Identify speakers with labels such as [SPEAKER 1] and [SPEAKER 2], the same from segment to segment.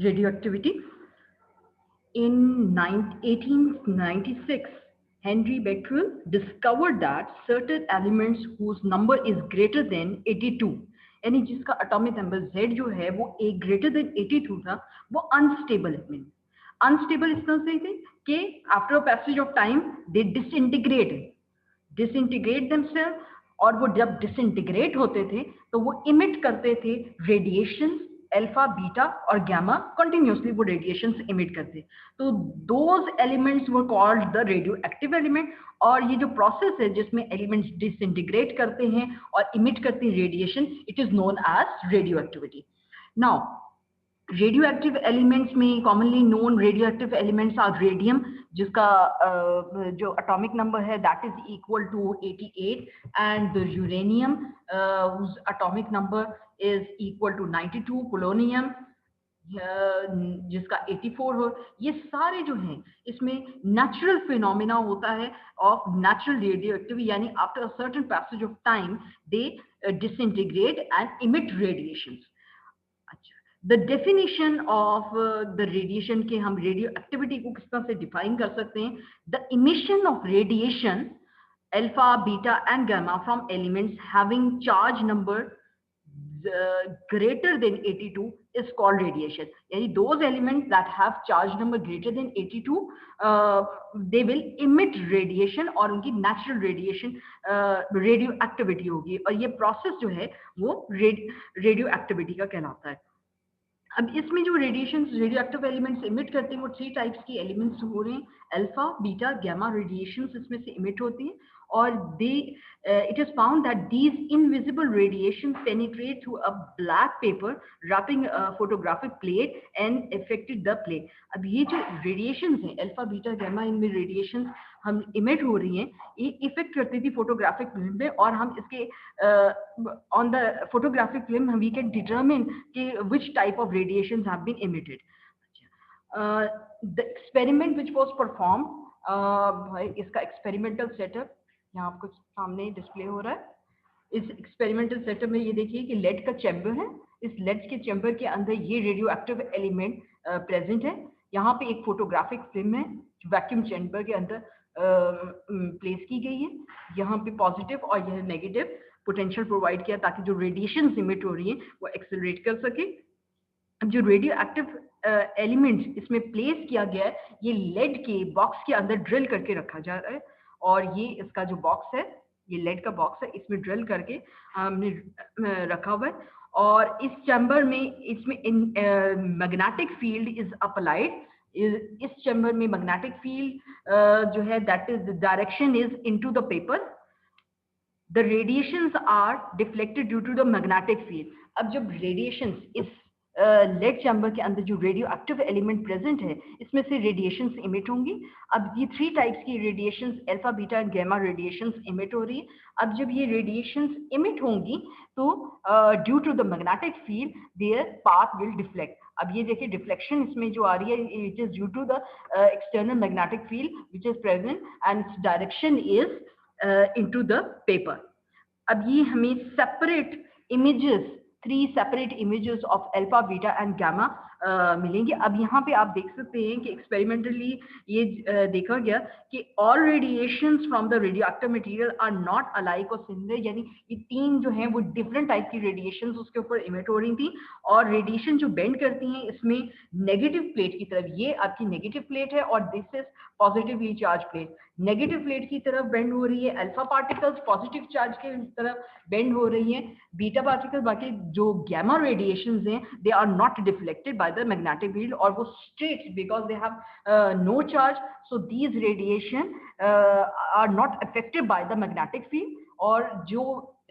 [SPEAKER 1] radioactivity. In 1896, Henry Becquerel discovered that certain elements whose number is greater than 82, यानी जिसका atomic number Z जो है वो A greater than 82 था, वो अनस्टेबल एलिमेंट। अनस्टेबल इस तरह से थे कि after passage of time they disintegrate themself, और वो जब डिसइंटीग्रेट होते थे तो वो इमिट करते थे रेडिएशन अल्फा बीटा और गामा, कंटिन्यूसली वो रेडिएशंस इमिट करते। तो those elements were called the radio active element. और ये जो प्रोसेस है जिसमें एलिमेंट्स डिसइंटीग्रेट करते हैं और इमिट करते हैं radiation, it is known as radioactivity. Now radioactive elements में commonly known radioactive elements are radium, जिसका जो एटॉमिक नंबर है that is equal to 88, and the uranium atomic number is equal to 92, polonium जिसका 84 हो। ये सारे जो हैं इसमें नेचुरल फिनोमिना होता है ऑफ नेचुरल रेडियोएक्टिविटी, यानी after a certain passage of time they disintegrate and emit radiations. अच्छा, the definition of the radiation के हम रेडियो एक्टिविटी को किस तरह से डिफाइन कर सकते हैं? The emission of radiation alpha beta and gamma from elements having charge number greater than 82 is called radiation. यानी those elements that have charge number greater than 82 they will emit radiation, और उनकी natural radiation radio activity होगी, और ये process जो है वो radio activity का कहलाता है। अब इसमें जो radiation radio active elements emit करते हैं वो 3 टाइप्स की एलिमेंट्स हो रहे हैं, अल्फा बीटा गामा रेडिएशंस इसमें से इमिट होती हैं, और it is found that these invisible radiations penetrate through a black paper wrapping a photographic plate and affected the plate. अब ये जो रेडिएशंस हैं अल्फा बीटा गामा, इनमें रेडिएशंस हम इमिट हो रही हैं, ये इफेक्ट करती थी फोटोग्राफिक फिल्म पे, और हम इसके on the photographic film we can determine कि which type of radiations have been emitted. The experiment which was performed, भाई इसका एक्सपेरिमेंटल सेटअप यहाँ आपको सामने डिस्प्ले हो रहा है। इस एक्सपेरिमेंटल सेटअप में ये देखिए कि लेड का चैम्बर है, इस लेड के चैम्बर के अंदर ये रेडियो एक्टिव एलिमेंट प्रेजेंट है। यहाँ पे एक फोटोग्राफिक फिल्म है जो वैक्यूम चैम्बर के अंदर प्लेस की गई है। यहाँ पे पॉजिटिव और यह नेगेटिव पोटेंशियल प्रोवाइड किया ताकि जो रेडिएशन इमिट हो रही है वो एक्सेलरेट कर सके। अब जो रेडियो एक्टिव एलिमेंट इसमें प्लेस किया गया है, ये लेड के बॉक्स के अंदर ड्रिल करके रखा जा रहा है, और ये इसका जो बॉक्स है, ये लेड का बॉक्स है, इसमें ड्रिल करके हमने रखा हुआ है। और इस चैम्बर में इसमें मैग्नेटिक फील्ड इज अप्लाइड। इस चैम्बर में मैग्नेटिक फील्ड जो है that is the direction is into the paper. The radiations are deflected due to the magnetic field. अब जब रेडिएशंस इस लेड चैम्बर के अंदर जो रेडियो एक्टिव एलिमेंट प्रेजेंट है इसमें से रेडिएशंस इमिट होंगी। अब ये 3 टाइप्स की radiations alpha beta and gamma radiations emit हो रही है। अब जब ये रेडिएशंस इमिट होंगी तो due to the magnetic field their path will deflect. अब ये देखिए डिफ्लेक्शन इसमें जो आ रही है, it is due to the external magnetic field which is present and its direction is into the paper. अब ये हमें separate images, 3 separate images of alpha beta and gamma मिलेंगे। अब यहाँ पे आप देख सकते हैं कि एक्सपेरिमेंटली ये देखा गया कि all radiations from the radioactive material are not alike और सिमिलर, यानी ये 3 जो हैं वो डिफरेंट टाइप की रेडिएशंस उसके ऊपर इमिट हो रही थी, और रेडिएशन जो बेंड करती हैं इसमें नेगेटिव प्लेट की तरफ, ये आपकी नेगेटिव प्लेट है और this is positively charge plate. Negative plate की तरफ बेंड हो रही है अल्फा पार्टिकल्स, पॉजिटिव चार्ज की तरफ बेंड हो रही है बीटा पार्टिकल्स। बाकी जो गामा रेडिएशंस हैं they are not deflected by the magnetic field, और वो straight because they have no charge, so these radiation are not affected by the magnetic field. और जो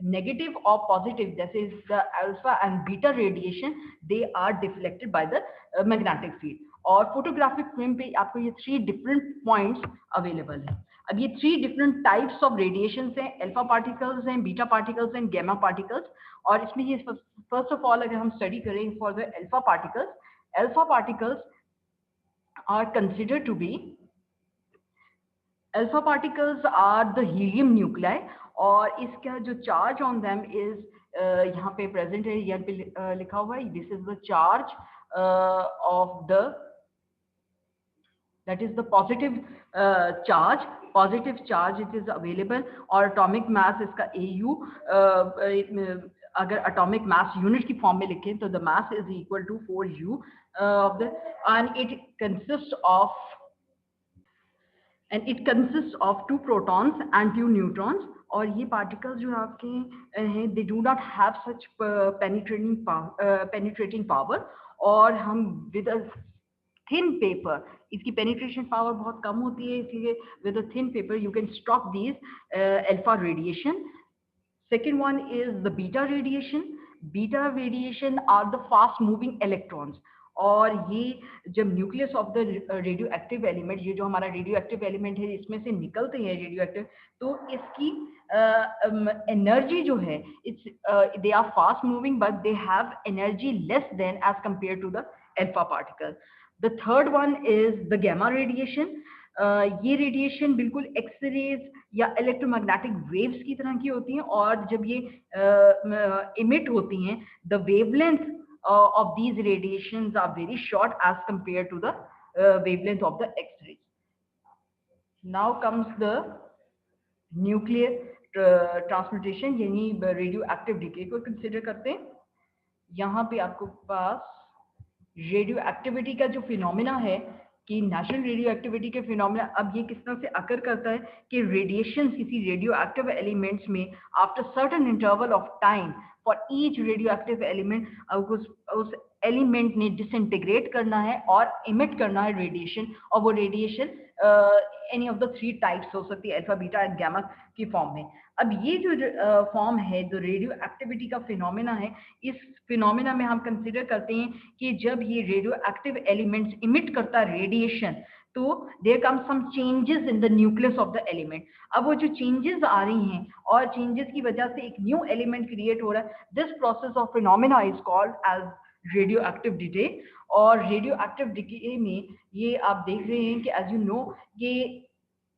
[SPEAKER 1] नेगेटिव और पॉजिटिव जैसे the alpha and beta radiation they are deflected by the magnetic field. और photographic film पे आपको ये 3 different points available है। अब ये 3 डिफरेंट टाइप्स ऑफ रेडिएशंस हैं, अल्फा पार्टिकल्स हैं, बीटा पार्टिकल्स हैं, गामा पार्टिकल्स। और इसमें ये फर्स्ट ऑफ ऑल अगर हम स्टडी करें for the alpha particles are considered to be, alpha particles are the helium nuclei, और इसका जो चार्ज ऑन देम इज यहाँ पे प्रेजेंट है, यहाँ पे लिखा हुआ है this is the charge of the, that is the positive charge. Positive charge it is available, और atomic mass इसका AU, अगर atomic mass unit की फॉर्म में लिखें तो the mass is equal to 4U of the, and it consists of 2 protons and 2 neutrons. और ये particles जो आपके हैं they do not have such penetrating power, और हम with a thin paper, इसकी penetration power बहुत कम होती है, इसलिए with a thin paper you can stop these alpha radiation. Second one is the beta radiation. Beta radiation are the fast moving electrons, और ये जब nucleus of the radio active element, ये जो हमारा रेडियो एक्टिव एलिमेंट है इसमें से निकलते हैं रेडियो एक्टिव, तो इसकी एनर्जी जो है it's they are fast moving but they have energy less than as compare to the alpha particle. The third one is the gamma radiation. ये रेडिएशन बिल्कुल एक्सरेज या इलेक्ट्रोमैग्नेटिक वेव्स की तरह की होती हैं, और जब ये इमिट होती हैं the wavelength of these radiations are very short as compared to the wavelength of the X-rays. Now comes the nuclear transmutation, यानी radioactive decay को consider करते हैं. यहाँ पे आपको पास radioactivity का जो फिनोमिना है कि नेचुरल रेडियो एक्टिविटी के फिनोमिना, अब ये किस तरह से अकर करता है कि रेडिएशन किसी रेडियो एक्टिव एलिमेंट्स में after certain interval of time for each radio active element, उस एलिमेंट ने डिसइंटीग्रेट करना है और इमिट करना है रेडिएशन, और वो radiation any of the 3 types हो सकती है, अल्फा बीटा एंड गामा की फॉर्म में. अब ये जो फॉर्म है जो रेडियो एक्टिविटी का फिनोमिना है, इस फिनोमिना में हम कंसिडर करते हैं कि जब ये रेडियो एक्टिव एलिमेंट्स इमिट करता है रेडिएशन, तो there come some changes in the nucleus of the element. अब वो जो चेंजेस आ रही हैं और चेंजेस की वजह से एक न्यू एलिमेंट क्रिएट हो रहा है, this process of phenomena is called as radio active decay. और रेडियो एक्टिव डिके में ये आप देख रहे हैं कि एज यू नो ये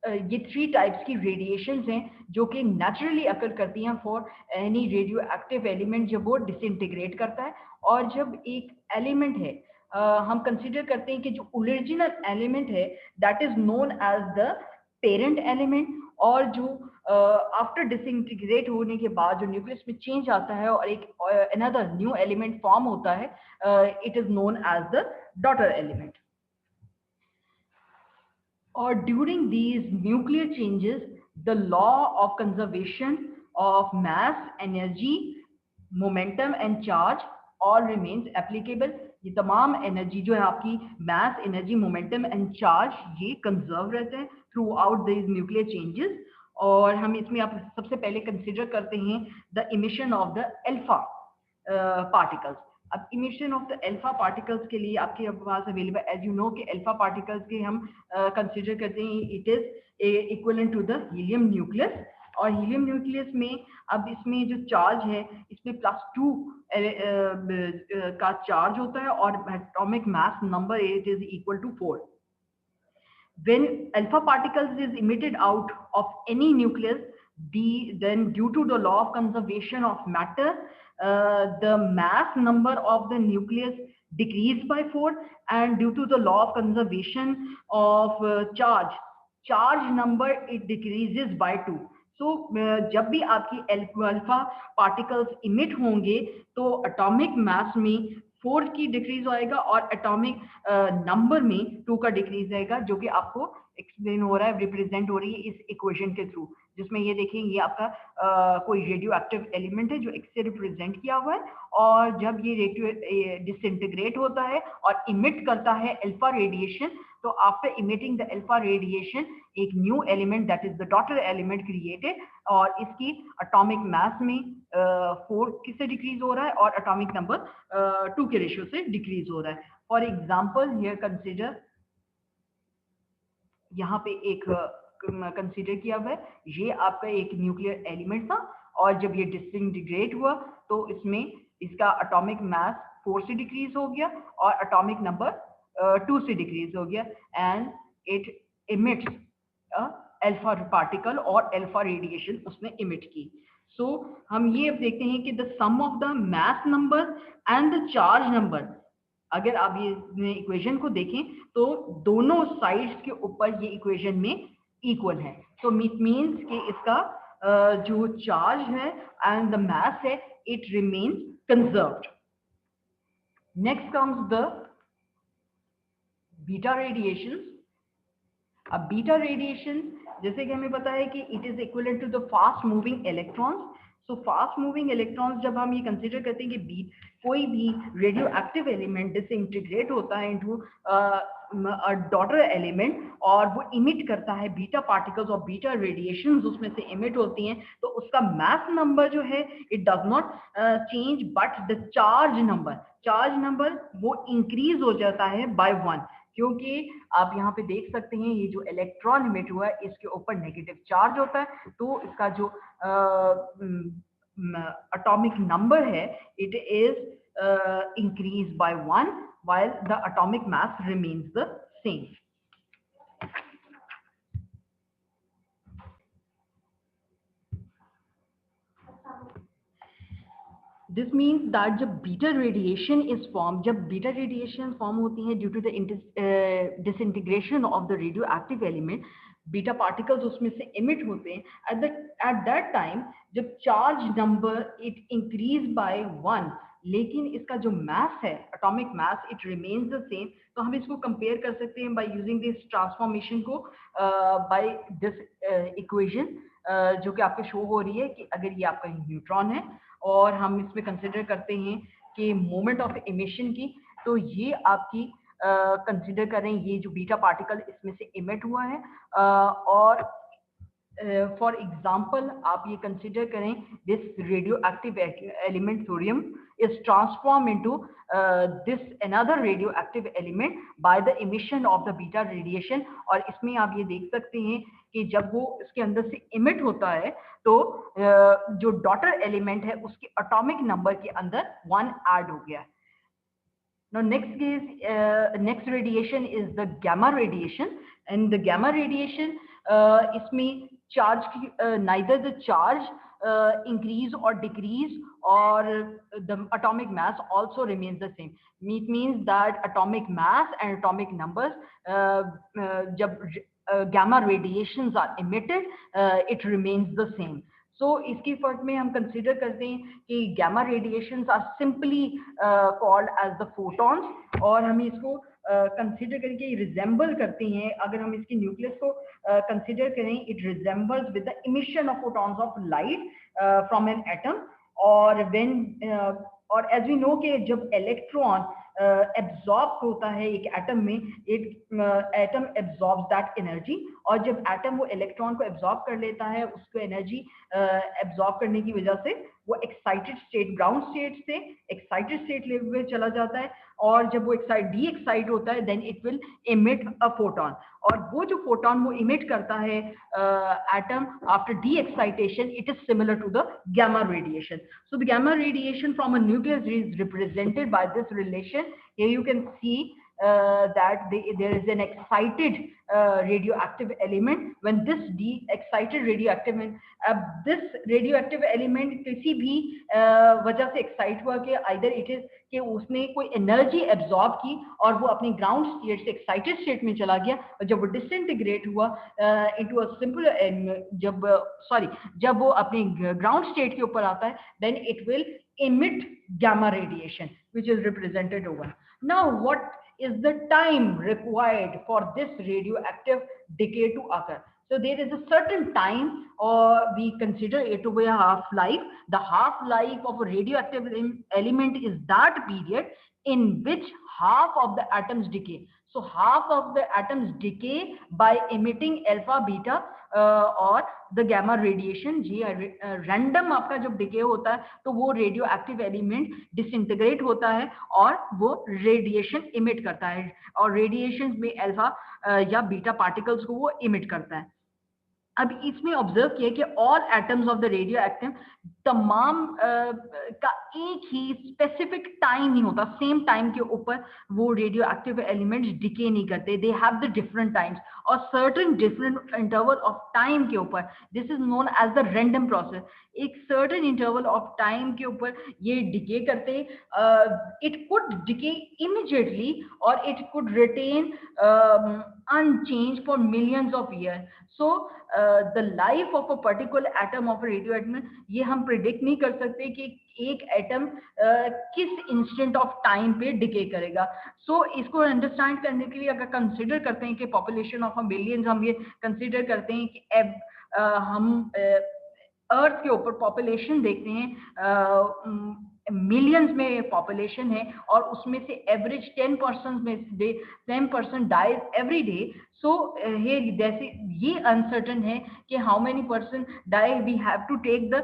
[SPEAKER 1] 3 टाइप्स की रेडिएशंस हैं जो कि नेचुरली अकर करती हैं for any radio active element जब वो डिसइंटीग्रेट करता है. और जब एक एलिमेंट है हम कंसीडर करते हैं कि जो ओरिजिनल एलिमेंट है that is known as the parent element, और जो आफ्टर डिसइंटीग्रेट होने के बाद जो न्यूक्लियस में चेंज आता है और एक अनदर न्यू एलिमेंट फॉर्म होता है, it is known as the daughter element. Or during these nuclear changes, the law of conservation of mass, energy, momentum and charge all remains applicable. ये तमाम energy जो है आपकी mass, energy, momentum and charge ये conserve रहते हैं throughout these nuclear changes. और हम इसमें आप सबसे पहले कंसिडर करते हैं the emission of the alpha particles. अब emission of the alpha particles के लिए आपके पास अवेलेबल, एज यू नो कि अल्फा पार्टिकल्स के हम कंसीडर करते हैं it is equivalent to the helium nucleus. और हीलियम न्यूक्लियस में अब इसमें जो चार्ज है इसमें +2 का चार्ज होता है और atomic mass number it is equal to 4. When alpha particles is emitted out of any nucleus, then due to the law of conservation of matter, the mass number of the nucleus decrease by 4, and due to the law of conservation of charge number it decreases by 2. So जब भी आपकी alpha particles emit होंगे तो atomic mass में 4 की decrease आएगा और atomic number में 2 का डिक्रीज आएगा, जो कि आपको एक्सप्लेन हो रहा है, रिप्रेजेंट हो रही है इस इक्वेशन के थ्रू, जिसमें ये देखेंगे ये आपका कोई रेडियो एक्टिव एलिमेंट है जो एक्स से रिप्रेजेंट किया हुआ है, और जब ये रेडियो डिसइंटीग्रेट होता है और इमिट करता है अल्फा रेडिएशन, तो after emitting the alpha radiation एक new element that is the daughter element created, और इसकी एटॉमिक मास में 4 किससे डिक्रीज हो रहा है और एटॉमिक नंबर 2 के रेशियो से डिक्रीज हो रहा है. फॉर एग्जांपल हियर कंसीडर, यहाँ पे एक कंसीडर किया हुआ है, ये आपका एक न्यूक्लियर एलिमेंट था और जब ये डिसइंटीग्रेट हुआ तो इसमें इसका एटॉमिक मास 4 से डिक्रीज हो गया और एटॉमिक नंबर 2 से डिक्रीज हो गया, and it emits alpha particle और अल्फा रेडिएशन उसने इमिट की. सो हम ये अब देखते हैं कि the sum of the mass number and the charge number अगर आप ये इक्वेशन को देखें तो दोनों साइड्स के ऊपर ये इक्वेशन में इक्वल है, तो इट मीन्स कि इसका जो चार्ज है एंड द मास है it remains conserved. Next comes the beta radiation. अब बीटा रेडिएशन जैसे कि हमें पता है कि it is equivalent to the fast moving electrons. So fast moving electrons जब हम ये कंसीडर करते हैं कि कोई भी रेडियो एक्टिव एलिमेंट डिसइंटीग्रेट होता है इनटू डॉटर एलिमेंट और वो इमिट करता है बीटा पार्टिकल्स और बीटा रेडिएशंस उसमें से इमिट होती हैं, तो उसका मास नंबर जो है it does not change but the charge number वो इंक्रीज हो जाता है बाय 1, क्योंकि आप यहाँ पे देख सकते हैं ये जो इलेक्ट्रॉन इमिट हुआ है इसके ऊपर नेगेटिव चार्ज होता है, तो इसका जो atomic number है it is increased by 1 while the atomic mass remains the same. This means that जब बीटा रेडिएशन इज फॉर्म, जब बीटा रेडिएशन फॉर्म होती है due to the disintegration of the radio active element, beta particles उसमें से emit होते हैं। At that time जब charge number it increase by 1 लेकिन इसका जो मास है atomic mass it remains the same, तो हम इसको कंपेयर कर सकते हैं बाय यूजिंग दिस ट्रांसफॉर्मेशन को बाय दिस इक्वेशन जो कि आपको शो हो रही है कि अगर ये आपका न्यूट्रॉन है और हम इसमें कंसिडर करते हैं कि मोमेंट ऑफ इमिशन की, तो ये आपकी कंसिडर करें ये जो बीटा पार्टिकल इसमें से इमिट हुआ है और फॉर एग्जांपल आप ये कंसिडर करें this radio active element thorium is transformed into this another radioactive element by the emission of the beta radiation। और इसमें आप ये देख सकते हैं कि जब वो इसके अंदर से इमिट होता है तो जो डॉटर एलिमेंट है उसके एटॉमिक नंबर के अंदर 1 ऐड हो गया। Now next radiation is the gamma radiation, and the gamma radiation इसमें charge की neither the charge increase or decrease or the atomic mass also remains the same. It means that atomic mass and atomic numbers जब gamma radiations are emitted it remains the same. सो इसकी फर्क में हम consider करते हैं कि gamma radiations are simply called as the photons, और हम इसको कंसिडर करके रिजेंबल करते हैं। अगर हम इसकी न्यूक्लियस को कंसिडर करें it resembles with the emission of photons of light from an atom, और व्हेन और एज वी नो कि जब इलेक्ट्रॉन एब्जॉर्ब होता है एक एटम में, एक एटम एब्जॉर्ब दैट एनर्जी, और जब एटम वो इलेक्ट्रॉन को एब्जॉर्ब कर लेता है उसको एनर्जी एब्जॉर्ब करने की वजह से वो एक्साइटेड स्टेट ग्राउंड स्टेट से एक्साइटेड स्टेट लेवल पे चला जाता है, और जब वो डी एक्साइट होता है then it will emit a photon, और वो जो फोटॉन वो इमिट करता है atom after de excitation it is similar to the gamma radiation. So the gamma radiation from a nucleus is represented by this relation. Here you can see that there is an excited radioactive element. When this de-excited radioactive this radioactive element किसी भी वजह से excite हुआ कि either it is कि उसने कोई energy absorb की और वो अपनी ग्राउंड स्टेट से एक्साइटेड स्टेट में चला गया, और जब वो डिसइंटीग्रेट हुआ इनटू अ सिंपल जब वो अपनी ग्राउंड स्टेट के ऊपर आता है then it will emit gamma radiation which is represented over. Now what is the time required for this radioactive decay to occur? So there is a certain time or we consider it to be a half-life. The half-life of a radioactive element is that period in which half of the atoms decay. So half of the atoms decay by emitting alpha beta और the gamma radiation. जी random आपका जब decay होता है तो वो radio active element disintegrate होता है और वो रेडिएशन इमिट करता है, और रेडिएशन में अल्फा या बीटा पार्टिकल्स को वो इमिट करता है। अब इसमें ऑब्जर्व किया कि all atoms of the radio active तमाम का एक ही स्पेसिफिक टाइम नहीं होता, सेम टाइम के ऊपर वो रेडियो एक्टिव एलिमेंट्स डिके नहीं करते, they have the different times और certain different interval of time के ऊपर, this is known as the random process. एक सर्टेन इंटरवल ऑफ टाइम के ऊपर ये डिके करते, इट कुड डिके इमीडिएटली और it could retain unchanged for millions of years. So the life of a particular atom of a radioactive, ये हम predict नहीं कर सकते कि एक एटम किस इंस्टेंट ऑफ टाइम पे डिके करेगा। सो इसको अंडरस्टैंड करने के लिए अगर कंसिडर करते हैं कि पॉपुलेशन ऑफ मिलियंस, हम ये कंसिडर करते हैं कि हम अर्थ के ऊपर पॉपुलेशन देखते हैं, मिलियंस में पॉपुलेशन है और उसमें से एवरेज 10% में 10% डाइज एवरी डे। सो जैसे ये अनसर्टन है कि how many percent die, we have to take the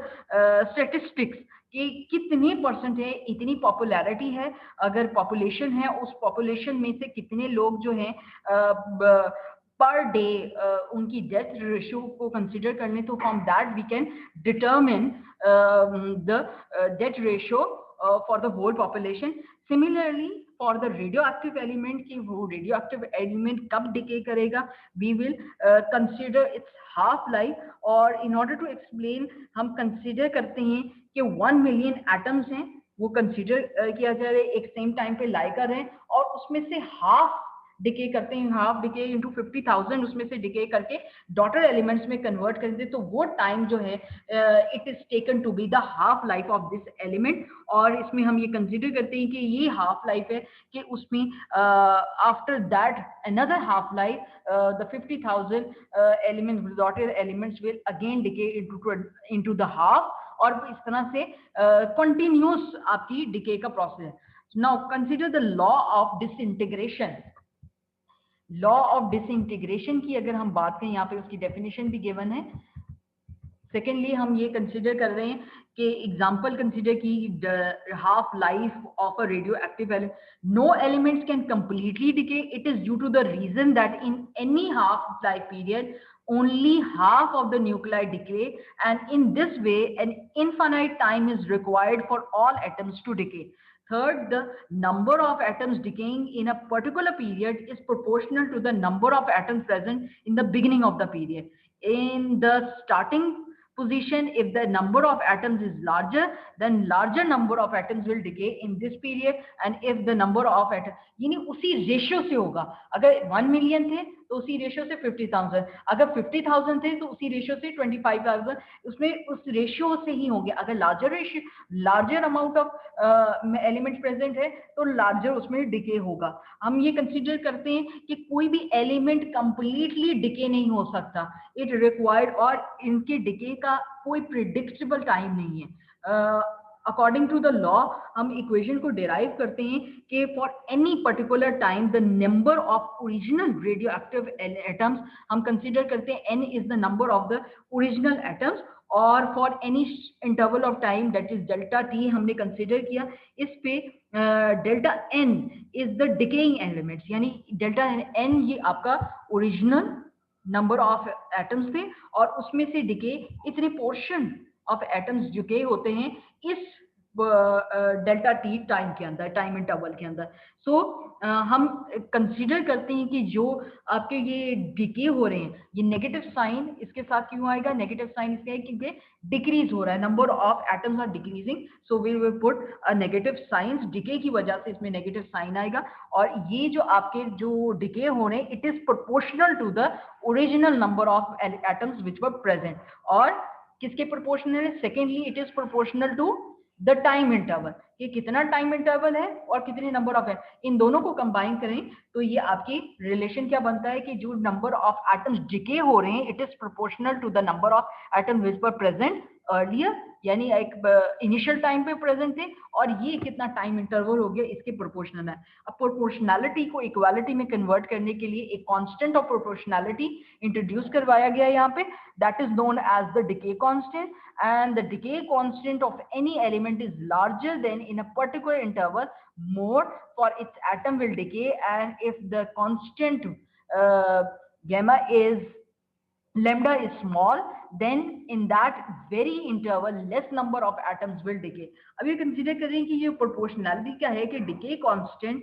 [SPEAKER 1] statistics कि कितने परसेंट है, इतनी पॉपुलैरिटी है, अगर पॉपुलेशन है उस पॉपुलेशन में से कितने लोग जो हैं पर डे उनकी डेथ रेशियो को कंसिडर कर लें, तो from that we can determine the death ratio for the whole population. Similarly for the radio active element, कि वो रेडियो एक्टिव एलिमेंट कब डिके करेगा, we will consider its half life, और in order to explain हम consider करते हैं कि 1 million atoms हैं, वो कंसिडर किया जा रहा है एक सेम टाइम पे लाई कर रहे हैं, और उसमें से हाफ डिके करते हैं, हाफ डिके इंटू 50,000 उसमें से डिके करके डॉटर एलिमेंट्स में कन्वर्ट कर देते, तो वो टाइम जो है it is taken to be the half life of this element. और इसमें हम ये कंसिडर करते हैं कि ये हाफ लाइफ है कि उसमें after that another half life the 50,000 elements, daughter elements will again decay into the half, और इस तरह से कंटिन्यूस आपकी डिके का प्रोसेस है। Now consider the law of disintegration. Law of disintegration की अगर हम बात करें, यहाँ पे उसकी डेफिनेशन भी गिवन है। सेकेंडली हम ये कंसिडर कर रहे हैं कि एग्जाम्पल कंसिडर की half life of a radio active element, no elements can completely decay, it is due to the reason that in any half life period only half of the nuclei decay, and in this way an infinite time is required for all atoms to decay. Third, the number of atoms decaying in a particular period is proportional to the number of atoms present in the beginning of the period. In the starting position, if the number of atoms is larger, then larger number of atoms will decay in this period, and if the number of atoms, यानी उसी ratio से होगा, अगर 1 million थे तो उसी ratio से 50,000, अगर 50,000 थे तो उसी रेशियो से 25,000, उसमें उस रेशियो से ही होंगे। अगर larger ratio, larger amount of element present है तो लार्जर उसमें डिके होगा। हम ये कंसीडर करते हैं कि कोई भी एलिमेंट कंप्लीटली डिके नहीं हो सकता, इट रिक्वायर्ड, और इनके डिके का कोई प्रिडिक्टेबल टाइम नहीं है। अकॉर्डिंग टू द लॉ हम इक्वेशन को डिराइव करते हैं कि for any particular time the number of original radioactive atoms, हम कंसीडर करते हैं n is the number of the original atoms, और for any interval of time that is delta t हमने consider किया। इस पे delta n is the decaying elements, यानी delta n ये आपका ओरिजिनल नंबर ऑफ एटम्स थे, और उसमें से डिके इतने पोर्शन ऑफ एटम्स डिके होते हैं इस डेल्टा टी टाइम के अंदर, टाइम इंटरवल के अंदर। सो हम कंसीडर करते हैं कि जो आपके ये डिके हो रहे हैं, ये नेगेटिव साइन इसके साथ क्यों आएगा, नेगेटिव साइन इसलिए क्योंकि डिक्रीज हो रहा है, number of atoms are decreasing, so we will put a negative sign, decay की वजह से इसमें नेगेटिव साइन आएगा। और ये जो आपके जो डिके हो रहे हैं, it is proportional to the original number of atoms which were present, और किसके प्रोपोर्शनल है, secondly it is proportional to the time interval, कि कितना टाइम इंटरवल है और कितने नंबर ऑफ है, इन दोनों को कंबाइन करें तो ये आपकी रिलेशन क्या बनता है कि जो नंबर ऑफ एटम्स डिके हो रहे हैं, it is proportional to the number of atom which were present earlier, यानी एक इनिशियल टाइम पे प्रेजेंट थे, और ये कितना टाइम इंटरवल हो गया इसके प्रोपोर्शनल है। अब प्रोपोर्शनैलिटी को इक्वालिटी में कन्वर्ट करने के लिए एक कांस्टेंट ऑफ प्रोपोर्शनैलिटी इंट्रोड्यूस करवाया गया है यहाँ पे, that is known as the decay constant, and the decay constant of any element is larger than in a particular interval, more for its atom will decay, and if the constant gamma is lambda is small, then in that very interval less number of atoms will decay. अब ये consider करें कि ये proportionality क्या है कि decay constant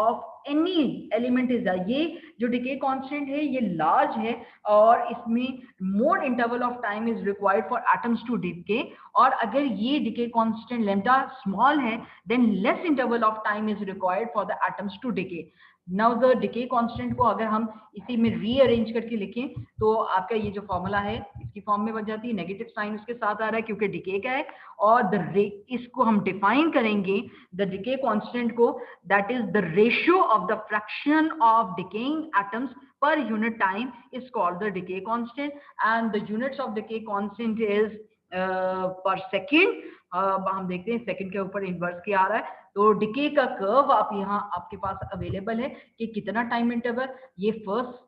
[SPEAKER 1] of any element is ये जो डिके कांस्टेंट है ये लार्ज है और इसमें more interval of time is required for atoms to decay, और अगर ये डिके कांस्टेंट लैम्डा स्मॉल है then less interval of time is required for the atoms to decay. Now the decay constant को अगर हम इसी में रीअरेंज करके लिखें तो आपका ये जो फॉर्मूला है इसकी फॉर्म में बन जाती है, नेगेटिव साइन उसके साथ आ रहा है क्योंकि डिके का है, और इसको हम डिफाइन करेंगे द डिके कांस्टेंट को, that is the ratio of the fraction of decaying atoms per unit time is called the decay constant, and the units of decay constant is per second. हम देखते हैं second के ऊपर inverse क्या आ रहा है, तो डिके का कर्व आप यहाँ आपके पास अवेलेबल है कि कितना टाइम इंटरवल, ये first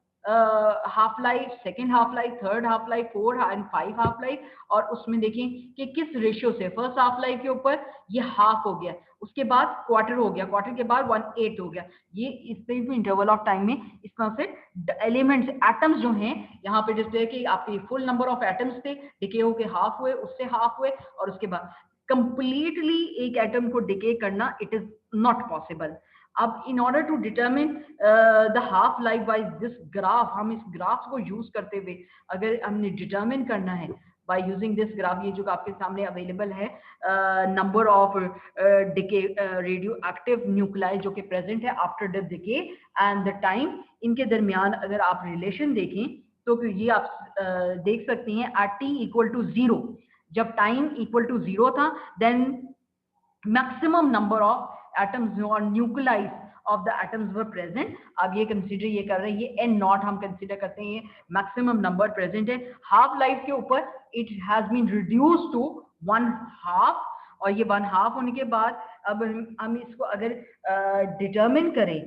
[SPEAKER 1] half life, second half life, third half life, 4 and 5 half life, और उसमें देखें कि किस रेशियो से फर्स्ट हाफ लाइफ के ऊपर ये हाफ हो गया, उसके बाद क्वार्टर हो गया, क्वार्टर के बाद 1/8 हो गया, ये इस तरह भी इंटरवल ऑफ टाइम में इस तरह से एलिमेंट्स एटम्स जो हैं यहाँ पे डिस्प्ले कि आपके फुल नंबर ऑफ एटम्स थे, डिके होके हाफ हुए, उससे हाफ हुए, और उसके बाद कंप्लीटली एक एटम को डिके करना इट इज नॉट पॉसिबल. अब in order to determine the half life by this graph, हम इस ग्राफ को यूज करते हुए अगर हमने डिटरमिन करना है by using this graph, ये जो आपके सामने अवेलेबल है number of decay radio active nuclei जो कि प्रेजेंट है after the decay and the time, इनके दरमियान अगर आप रिलेशन देखें तो ये आप देख सकती हैं एट t इक्वल टू 0, जब टाइम इक्वल टू 0 था then maximum number of atoms और nuclides of the atoms were present. अब ये कंसीडर ये कर रहे हैं, ये n नॉट हम कंसीडर करते हैं, ये मैक्सिमम नंबर प्रेजेंट है. हाफ लाइफ के ऊपर it has been reduce to 1/2, और ये 1/2 होने के बाद अब हम इसको अगर डिटरमिन करें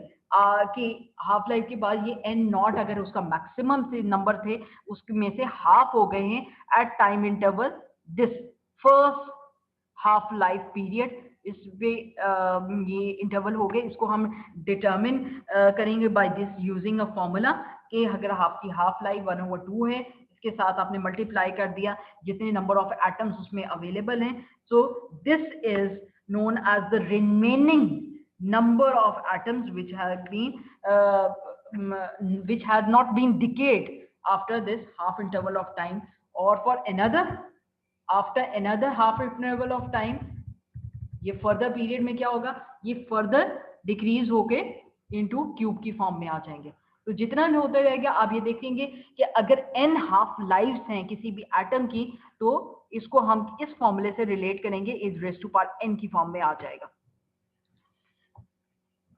[SPEAKER 1] कि हाफ लाइफ के बाद ये n नॉट अगर उसका मैक्सिमम से नंबर थे उसमें से हाफ हो गए हैं at time interval this first half life period, इस पे ये इंटरवल हो गए, इसको हम डिटरमिन करेंगे by this using a formula कि अगर आपकी हाफ लाइफ 1/2 है, इसके साथ आपने मल्टीप्लाई कर दिया जितने नंबर ऑफ एटम्स उसमें अवेलेबल हैं, so this is known as the remaining number of atoms which has not been decayed after this half interval of time, or for after another half interval of time ये further period में क्या होगा, ये further decrease होके into cube की form में आ जाएंगे. तो जितना होता रहेगा आप ये देखेंगे कि अगर n हाफ लाइफ्स हैं किसी भी एटम की तो इसको हम इस फॉर्मूले से रिलेट करेंगे, is raise to power n की फॉर्म में आ जाएगा.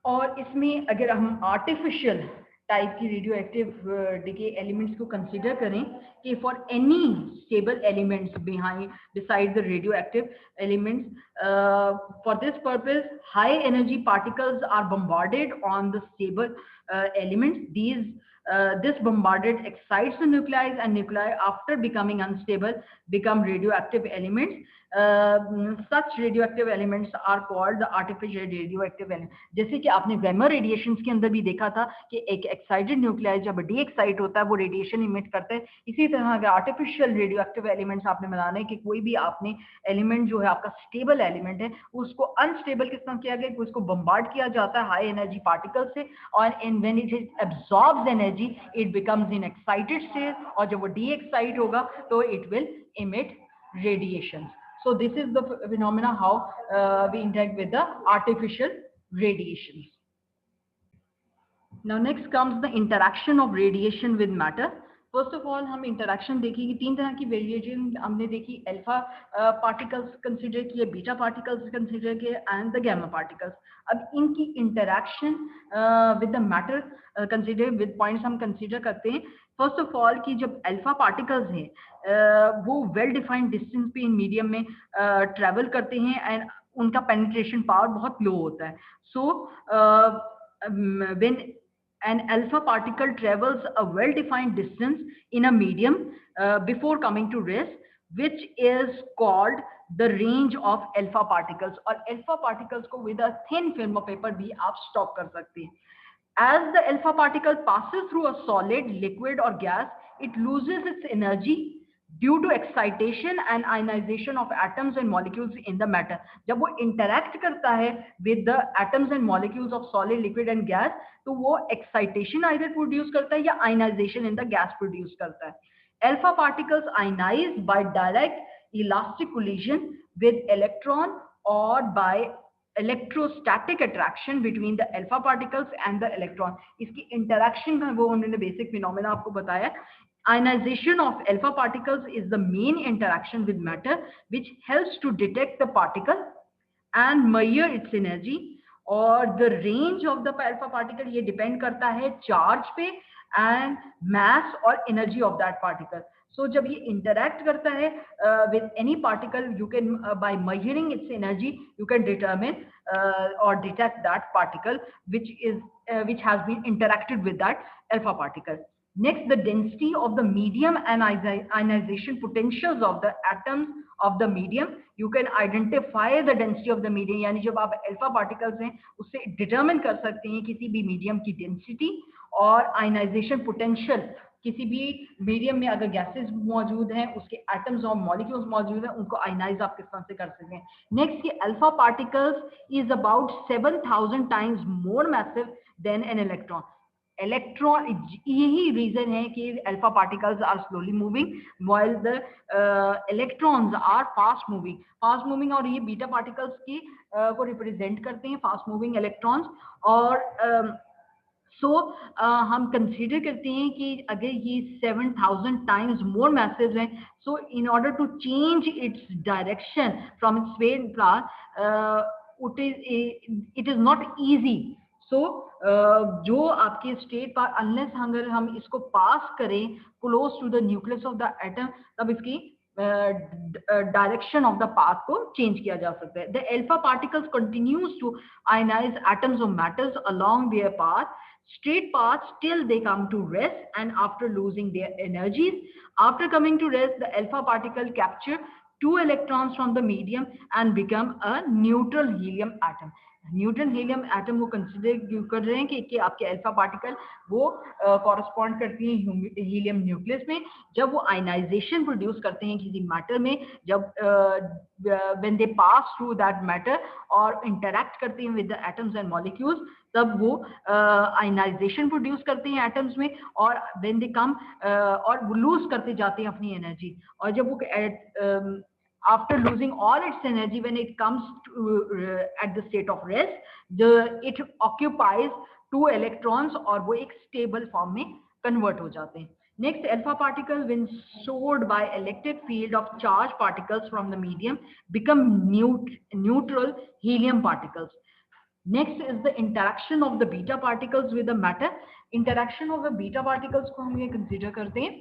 [SPEAKER 1] और इसमें अगर हम आर्टिफिशियल टाइप की रेडियो एक्टिव डिके एलिमेंट्स को कंसीडर करें कि for any stable elements beside the radioactive elements, for this purpose high energy particles are bombarded on the stable elements. This bombarded excites the nuclei, and nuclei after becoming unstable become radioactive elements. Such radioactive elements are called the artificial radioactive elements. जैसे कि आपने gamma radiations के अंदर भी देखा था कि एक एक्साइटेड न्यूक्लियाई जब डी एक्साइट होता है वो रेडिएशन इमिट करता है. इसी तरह अगर आर्टिफिशियल रेडियोएक्टिव एलिमेंट्स आपने बनाने कि कोई भी आपने एलिमेंट जो है आपका स्टेबल एलिमेंट है उसको अनस्टेबल किस तरह किया गया, उसको बम्बार्ड किया जाता है हाई एनर्जी पार्टिकल से, और when it absorbs energy it becomes in excited state, और जब वो डी एक्साइट होगा तो it will emit radiation. So this is the phenomena how we interact with the artificial radiations. Now next comes the interaction of radiation with matter. First of all हम interaction देखेंगे, 3 तरह की radiation हमने देखी, alpha particles consider किए, beta particles consider किए and the gamma particles. अब इनकी interaction with the matter consider with points हम कंसिडर करते हैं. फर्स्ट ऑफ ऑल कि जब अल्फा पार्टिकल्स हैं वो वेल डिफाइंड डिस्टेंस पे इन मीडियम में ट्रेवल करते हैं एंड उनका पेनिट्रेशन पावर बहुत लो होता है. So when an alpha particle travels a well defined distance in a medium before coming to rest, which is called the range of alpha particles. और alpha particles को with a thin film of paper भी आप stop कर सकते हैं. As the alpha particle passes through a solid, liquid or gas, it loses its energy due to excitation and ionization of atoms and molecules in the matter. जब वो interact करता है with the atoms and molecules of solid, liquid and gas, तो वो excitation either produce करता है या ionization in the gas produce करता है. Alpha particles ionize by direct elastic collision with electron or by electrostatic attraction between the alpha particles and the electron. इसकी interaction का वो उन्होंने बेसिक फिनोमेना आपको बताया. Ionization of alpha particles is the main interaction with matter which helps to detect the particle and measure its energy. और the range of the alpha particle ये depend करता है charge पे and mass और energy of that particle. So जब ये interact करता है with any particle, you can by measuring its energy you can determine or detect that particle which has been interacted with that alpha particle. Next, the density of the medium and ionization potentials of the atoms of the medium. You can identify the density of the medium. यानी जब आप alpha particles हैं उससे determine कर सकते हैं किसी भी medium की density और ionization potential. किसी भी मीडियम में अगर गैसेस मौजूद हैं उसके एटम्स और मॉलिक्यूल्स मौजूद हैं उनको आयनाइज आप किस तरह से कर सकते हैं. नेक्स्ट, की alpha particles is about 7000 times more massive than an electron. Electron, यही रीजन है कि alpha particles are slowly moving while the electrons are fast moving और ये बीटा पार्टिकल्स की को रिप्रेजेंट करते हैं, फास्ट मूविंग इलेक्ट्रॉन्स. और हम कंसीडर करते हैं कि अगर ये 7000 टाइम्स मोर मैसिव हैं, so in order to change its direction from its space path it is not easy. So जो आपके स्टेट पर अनलेस अगर हम इसको पास करें close to the nucleus of the atom, तब इसकी डायरेक्शन ऑफ द पाथ को चेंज किया जा सकता है. The alpha particles continues to ionize atoms of matters along their path. Straight paths till they come to rest, and after losing their energies, after coming to rest, the alpha particle capture 2 electrons from the medium and become a neutral helium atom. Neutral helium atom वो consider कर रहे हैं कि आपके alpha particle वो correspond करती हैं helium nucleus में. जब वो आयनाइजेशन प्रोड्यूस करते हैं किसी मैटर में, जब when they pass through that matter और इंटरैक्ट करते हैं with the atoms and molecules, तब वो आयनाइजेशन प्रोड्यूस करते हैं एटम्स में और व्हेन दे कम और वो लूज करते जाते हैं अपनी एनर्जी. और जब वो after losing all its energy, when it comes to, at the state of rest, it occupies 2 electrons और वो एक stable form में convert हो जाते हैं. Next, alpha particle when soared by electric field of charged particles from the medium become neutral helium particles. Next is the interaction of the beta particles with the matter. Interaction of the beta particles को हम ये consider करते हैं.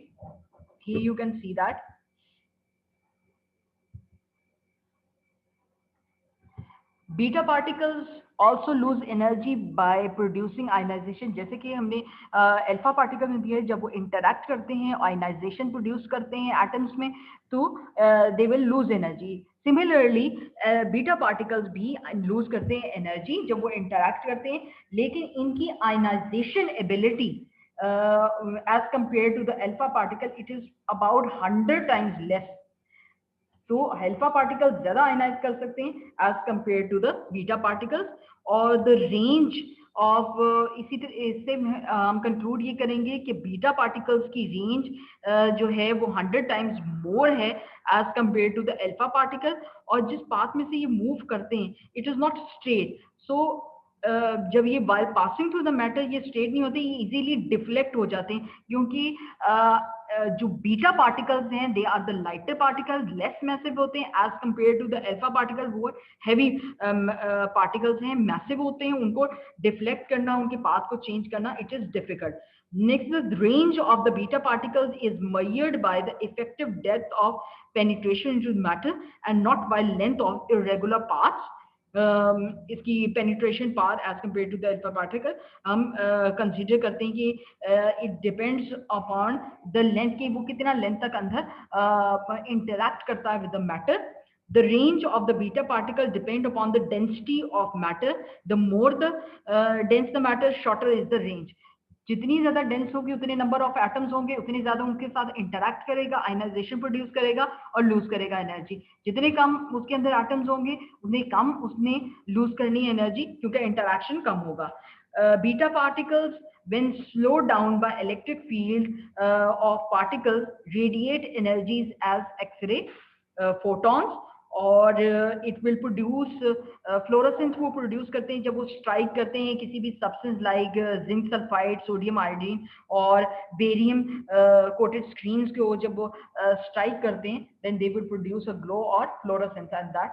[SPEAKER 1] Here you can see that. Beta particles also lose energy by producing ionization. जैसे कि हमने alpha particle में दिया है, जब वो इंटरैक्ट करते हैं आयनाइजेशन प्रोड्यूस करते हैं एटम्स में, तो they will lose energy. Similarly beta particles भी लूज करते हैं एनर्जी जब वो इंटरैक्ट करते हैं, लेकिन इनकी ionization ability as compare to the alpha particle it is about 100 times less. तो अल्फा पार्टिकल्स ज्यादा आयनाइज कर सकते हैं as compare to the beta particles. और द रेंज ऑफ इसी तरह इससे हम कंक्लूड ये करेंगे कि बीटा पार्टिकल्स की रेंज जो है वो 100 टाइम्स मोर है as compare to the alpha particle. और जिस पाथ में से ये मूव करते हैं it is not straight. So जब ये while passing through the matter ये स्ट्रेट नहीं होते, ये इजीली डिफ्लेक्ट हो जाते हैं, क्योंकि जो बीटा पार्टिकल्स हैं they are the lighter particles, less massive होते हैं as compare to the alpha particle. वो हैवी पार्टिकल्स हैं, मैसिव होते हैं, उनको डिफ्लेक्ट करना, उनके पाथ को चेंज करना it is difficult. Next, the range of the beta particles is measured by the effective depth of penetration into matter and not by length of irregular paths. इसकी penetration path as compare to the alpha particle हम consider करते हैं कि it depends upon the length, कि वो कितना length तक अंदर इंटरैक्ट करता है with the matter. The range of the beta particle depend upon the density of matter. The more the dense the matter, shorter is the range. जितनी ज्यादा dense होगी उतने नंबर ऑफ एटम्स होंगे, उतनी ज्यादा उनके साथ इंटरैक्ट करेगा, आयनाइजेशन प्रोड्यूस करेगा और लूज करेगा एनर्जी. जितने कम उसके अंदर एटम्स होंगे उतने कम उसने लूज करनी है एनर्जी, क्योंकि इंटरैक्शन कम होगा. Beta particles when slowed down by electric field of particles radiate energies as X-ray photons, और इट विल प्रोड्यूस फ्लोरोसेंस. वो प्रोड्यूस करते हैं जब वो स्ट्राइक करते हैं किसी भी substance like zinc sulphide, sodium iodine और बेरियम कोटेड स्क्रीन्स को जब वो स्ट्राइक करते हैं, then they will produce a glow और fluorescence at that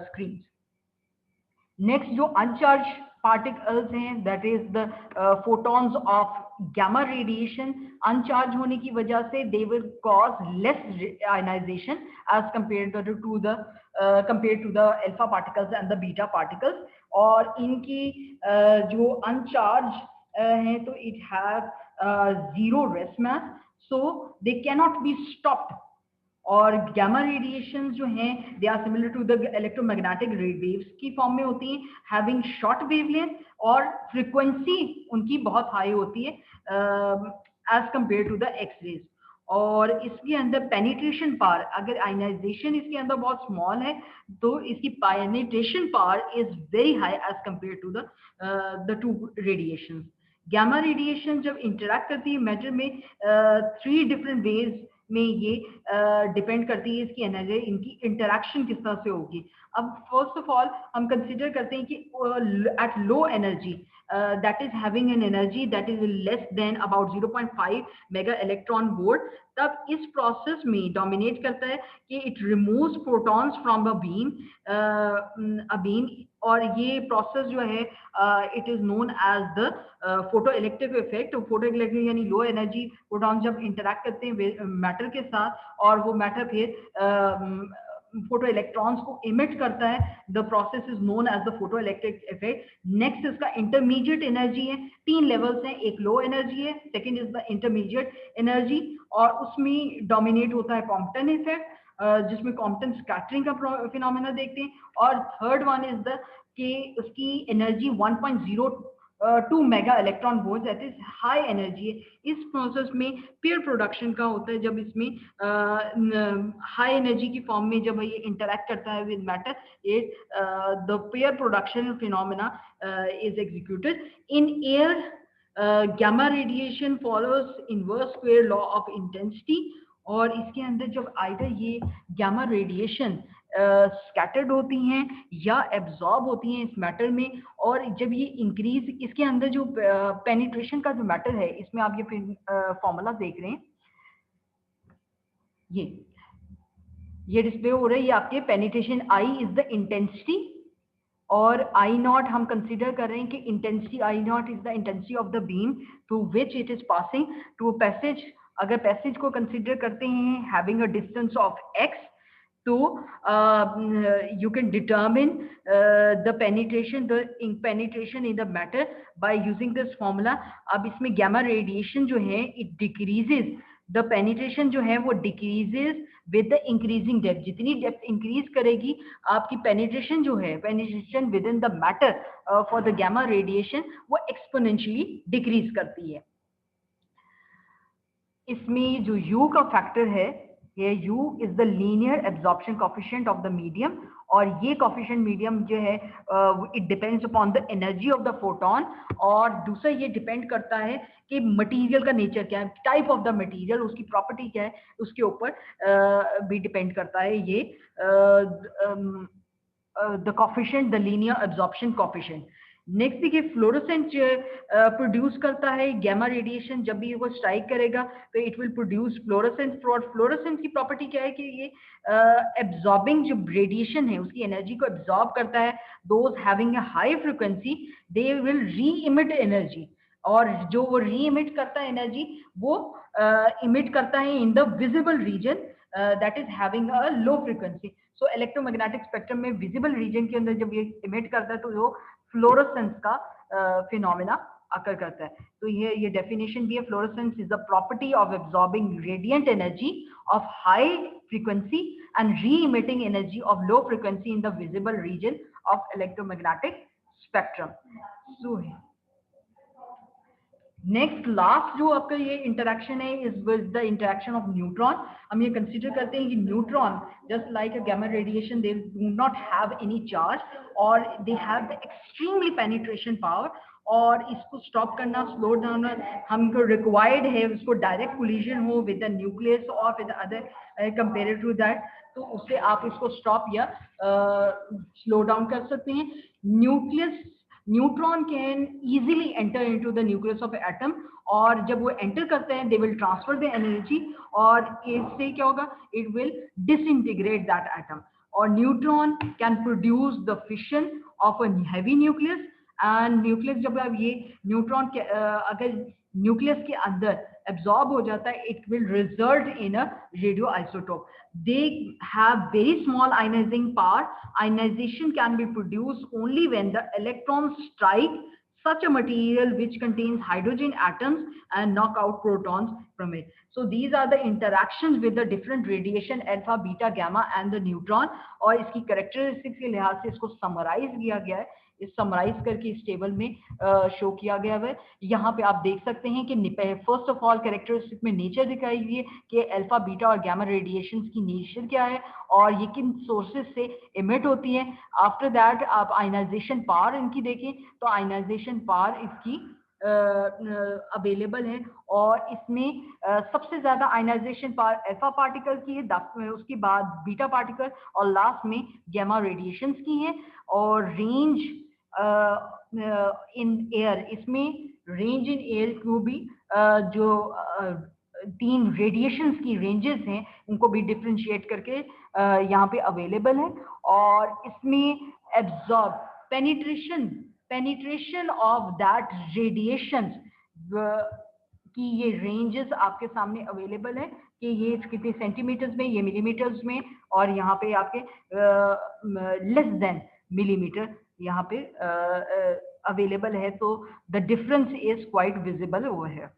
[SPEAKER 1] screens. Next जो अनचार्ज पार्टिकल्स हैं, that is the photons of gamma radiation. Uncharge होने की वजह से they will cause less ionization as compared to the alpha particles and the beta particles. और इनकी जो अनचार्ज हैं तो it have zero rest mass, so they cannot be stopped. और gamma radiations जो हैं they are similar to the electromagnetic waves की form में होती हैं, having short wavelength और frequency उनकी बहुत हाई होती है as compared to the X-rays. और इसके अंदर पेनिट्रेशन पावर, अगर आयनाइजेशन इसके अंदर बहुत स्मॉल है तो इसकी penetration power is very high as compare to the two radiations. Gamma radiation जब इंटरैक्ट करती है मैटर में 3 डिफरेंट वेज में ये डिपेंड करती है इसकी एनर्जी, इनकी इंटरैक्शन किस तरह से होगी. अब फर्स्ट ऑफ ऑल हम कंसीडर करते हैं कि at low energy that is having an energy that is less than about 0.5 mega electron volt, तब इस प्रोसेस में डोमिनेट करता है कि it removes protons from a beam, और ये प्रोसेस जो है it is known as the photo electric effect. Photo electric यानी लो एनर्जी प्रोटॉन जब इंटरैक्ट करते हैं मैटर के साथ और वो मैटर फिर फोटो इलेक्ट्रॉन्स को इमिट करता है. The process is known as the photo electric effect. Next इसका इंटरमीडिएट एनर्जी है, 3 लेवल्स हैं. एक लो एनर्जी है, second is the intermediate energy और उसमें डोमिनेट होता है कॉम्पटन इफेक्ट, जिसमें कॉम्पटन स्कैटरिंग का फिनोमेना देखते हैं. और थर्ड वन इज द कि उसकी energy 1.02 mega electron volt, that is high energy है. इस प्रोसेस में पेयर प्रोडक्शन का होता है जब इसमें हाई एनर्जी की फॉर्म में जब ये इंटरैक्ट करता है with matter, it the pair production phenomena is executed. In air gamma radiation follows inverse square law of intensity, और इसके अंदर जब आइदर ये गैमा रेडिएशन स्कैटर्ड होती हैं या एब्जॉर्ब होती हैं इस मैटर में, और जब ये इंक्रीज इसके अंदर जो पेनिट्रेशन का जो मैटर है, इसमें आप ये फॉर्मूला देख रहे हैं, ये डिस्प्ले हो रहा है, ये आपके penetration I is the intensity और आई नॉट हम कंसीडर कर रहे हैं कि intensity I naught is the intensity of the beam through which it is passing to passage. अगर पैसेज को कंसीडर करते हैं having a distance of x, तो you can determine the penetration in the matter by using this formula. अब इसमें gamma radiation जो है it decreases, the penetration जो है वो decreases with the increasing depth. जितनी depth increase करेगी आपकी penetration जो है, penetration within the matter for the gamma radiation वो exponentially decrease करती है. इसमें जो U का फैक्टर है, ये U is the linear absorption coefficient of the medium, और ये coefficient medium जो है it depends upon the energy of the photon, और दूसरा ये डिपेंड करता है कि मटेरियल का नेचर क्या है, टाइप ऑफ द मटेरियल, उसकी प्रॉपर्टी क्या है, उसके ऊपर भी डिपेंड करता है ये the coefficient, the linear absorption coefficient. Next देखिए फ्लोरोसेंट प्रोड्यूस करता है गैमा रेडिएशन. जब भी वो स्ट्राइक करेगा तो it will produce fluorescent. Fluorescent की प्रॉपर्टी क्या है कि ये एब्जॉर्बिंग जो रेडिएशन है उसकी एनर्जी को एब्जॉर्ब करता है. Those having a high frequency they will री इमिट एनर्जी, और जो वो री इमिट करता है एनर्जी वो इमिट करता है in the visible region that is having a low frequency. So electromagnetic spectrum में विजिबल रीजन के अंदर जब ये इमिट करता है तो वो फ्लोरोसेंस का फिनोमेना अकर करता है. तो ये डेफिनेशन भी है. Fluorescence is the property of absorbing radiant energy of high frequency and re-emitting energy of low frequency in the visible region of electromagnetic spectrum. So next last जो आपका ये इंटरेक्शन है is with the interaction of neutron. हम ये consider करते हैं कि neutron just like a gamma radiation they do not have any charge और they have the extremely penetration power, और इसको स्टॉप करना, स्लो डाउन हमको रिक्वायर्ड है, उसको डायरेक्ट कोलिजन हो विद द न्यूक्लियस और with other compare to that, तो उससे आप इसको स्टॉप या स्लो डाउन कर सकते हैं. Neutron can easily enter into the nucleus of atom, और जब वो एंटर करते हैं they will transfer the energy, और इससे क्या होगा, it will disintegrate that atom. और neutron can produce the fission of a heavy nucleus, and nucleus जब आप ये न्यूट्रॉन के अगर न्यूक्लियस के अंदर एब्जॉर्ब हो जाता है, it will result in a radio isotope. They have very small ionizing power. Ionization can be produced only when the electrons strike such a material which contains hydrogen atoms and knock out protons from it. So these are the interactions with the different radiation alpha, beta, gamma and the neutron. और इसकी characteristics के लिहाज से इसको summarize किया गया है. इस समराइज करके इस टेबल में शो किया गया है. यहाँ पे आप देख सकते हैं कि फर्स्ट ऑफ ऑल कैरेक्टरिस्टिक में नेचर दिखाई गई है कि अल्फा, बीटा और गामा रेडिएशंस की नेचर क्या है और ये किन सोर्सेज से इमिट होती है. आफ्टर दैट आप आयनाइजेशन पावर इनकी देखें तो आयनाइजेशन पावर इसकी अवेलेबल है, और इसमें सबसे ज्यादा आयनाइजेशन पावर अल्फा पार्टिकल की है, उसके बाद बीटा पार्टिकल और लास्ट में गामा रेडिएशंस की है. और रेंज इन एयर, इसमें रेंज इन एयर को भी जो 3 रेडिएशंस की रेंजेस हैं उनको भी डिफरेंशिएट करके यहाँ पे अवेलेबल है. और इसमें absorb penetration of that radiation की ये रेंजेस आपके सामने अवेलेबल है कि ये कितने सेंटीमीटर्स में, ये मिलीमीटर्स में, और यहाँ पे आपके लेस देन मिलीमीटर यहाँ पे अवेलेबल है. तो the difference is quite visible over है.